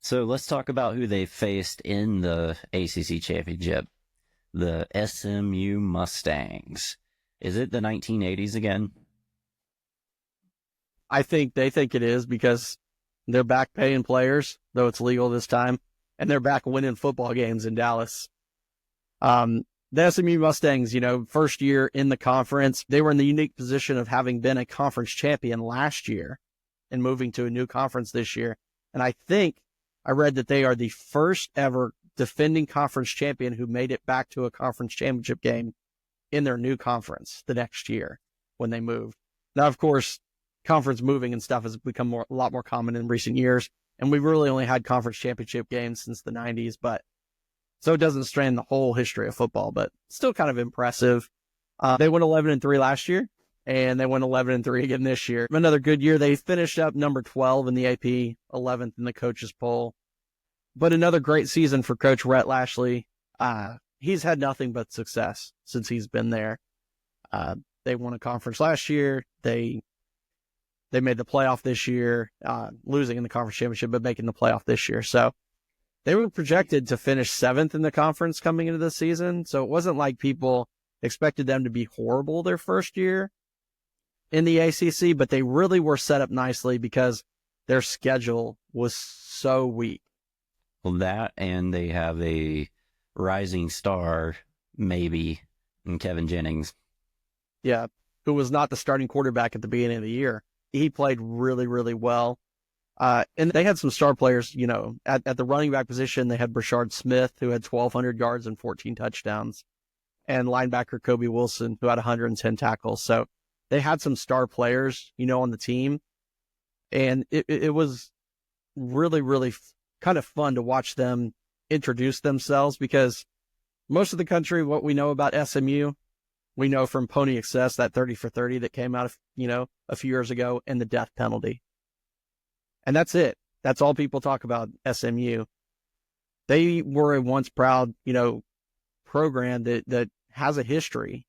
So let's talk about who they faced in the ACC championship. The SMU Mustangs. Is it the 1980s again? I think they think it is because they're back paying players, though it's legal this time, and they're back winning football games in Dallas. The SMU Mustangs, first year in the conference, they were in the unique position of having been a conference champion last year and moving to a new conference this year. And I think I read that they are the first ever defending conference champion who made it back to a conference championship game in their new conference the next year when they moved. Now, of course, conference moving and stuff has become a lot more common in recent years. And we've really only had conference championship games since the 90s, but so it doesn't strain the whole history of football, but still kind of impressive. They went 11-3 last year, and they went 11-3 again this year. Another good year. They finished up number 12 in the AP, 11th in the coaches poll. But another great season for Coach Rhett Lashley. He's had nothing but success since he's been there. They won a conference last year. They made the playoff this year, losing in the conference championship, but making the playoff this year. So they were projected to finish 7th in the conference coming into the season. So it wasn't like people expected them to be horrible their first year in the ACC, but they really were set up nicely because their schedule was so weak. Well, that and they have a rising star, maybe, in Kevin Jennings. Yeah, who was not the starting quarterback at the beginning of the year. He played really, really well. And they had some star players, at the running back position. They had Brashard Smith, who had 1,200 yards and 14 touchdowns, and linebacker Kobe Wilson, who had 110 tackles. So they had some star players, on the team. And it was really, really kind of fun to watch them introduce themselves because most of the country, what we know about SMU, we know from Pony Excess, that 30 for 30 that came out, a few years ago, and the death penalty. And that's it. That's all people talk about SMU. They were a once proud, program that has a history.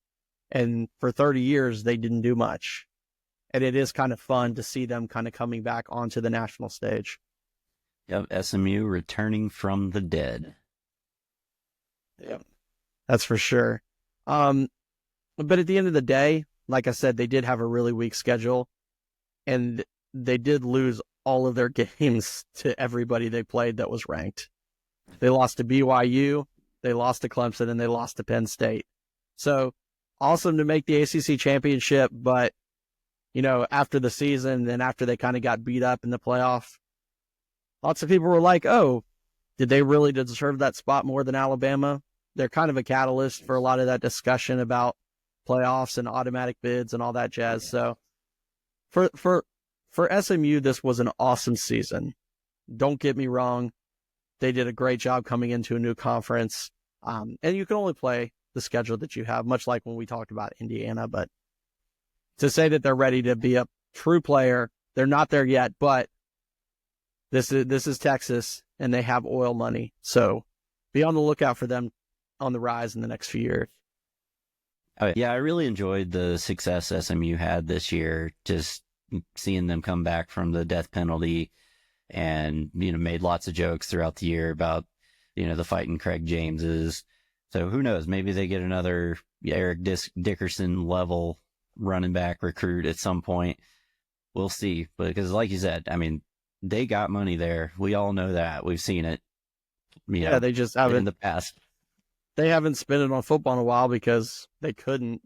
And for 30 years, they didn't do much. And it is kind of fun to see them kind of coming back onto the national stage. Yep, SMU returning from the dead. Yeah, that's for sure. But at the end of the day, like I said, they did have a really weak schedule. And they did lose all of their games to everybody they played that was ranked. They lost to BYU, they lost to Clemson, and they lost to Penn State. So awesome to make the ACC championship, but after the season and after they kind of got beat up in the playoff, lots of people were like, oh, did they really deserve that spot more than Alabama? They're kind of a catalyst for a lot of that discussion about playoffs and automatic bids and all that jazz. So for SMU, this was an awesome season. Don't get me wrong. They did a great job coming into a new conference. And you can only play the schedule that you have, much like when we talked about Indiana. But to say that they're ready to be a true player, they're not there yet. But this is Texas, and they have oil money. So be on the lookout for them on the rise in the next few years. Yeah, I really enjoyed the success SMU had this year, just seeing them come back from the death penalty and, made lots of jokes throughout the year about, the fighting Craig Jameses. So who knows? Maybe they get another Eric Dickerson level running back recruit at some point. We'll see. But because like you said, they got money there. We all know that. We've seen it. They just haven't in the past. They haven't spent it on football in a while because they couldn't.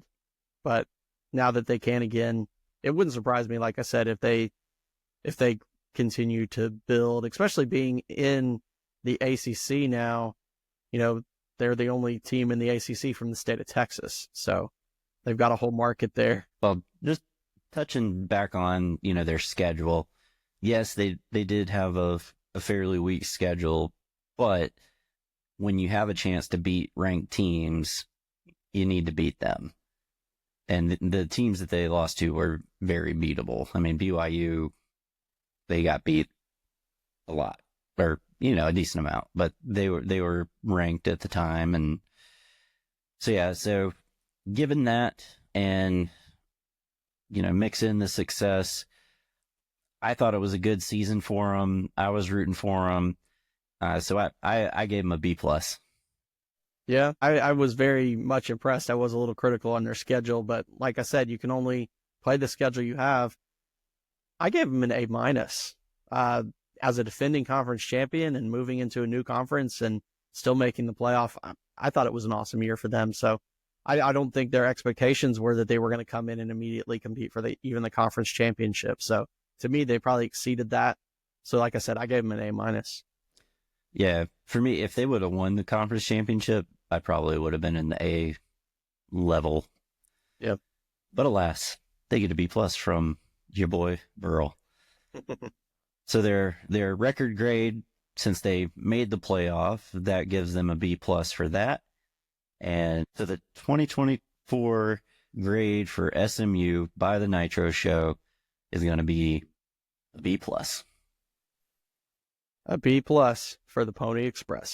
But now that they can again, it wouldn't surprise me, like I said, if they continue to build, especially being in the ACC now. They're the only team in the ACC from the state of Texas, so they've got a whole market there. Well, just touching back on their schedule. Yes, they did have a fairly weak schedule, but when you have a chance to beat ranked teams, you need to beat them. And the teams that they lost to were very beatable. BYU, they got beat a lot, or a decent amount, but they were ranked at the time, and so given that, and mix in the success, I thought it was a good season for them. I was rooting for them. So I gave them a B plus. Yeah, I was very much impressed. I was a little critical on their schedule, but like I said, you can only play the schedule you have. I gave them an A minus. As a defending conference champion and moving into a new conference and still making the playoff, I thought it was an awesome year for them. So I don't think their expectations were that they were going to come in and immediately compete for even the conference championship. So to me, they probably exceeded that. So like I said, I gave them an A minus. Yeah, for me, if they would have won the conference championship, I probably would have been in the A level. Yep. But alas, they get a B plus from your boy Burl. So their record grade, since they made the playoff, that gives them a B plus for that. And so the 2024 grade for SMU by the Nitro Show is going to be a B plus. A B plus for the Pony Express.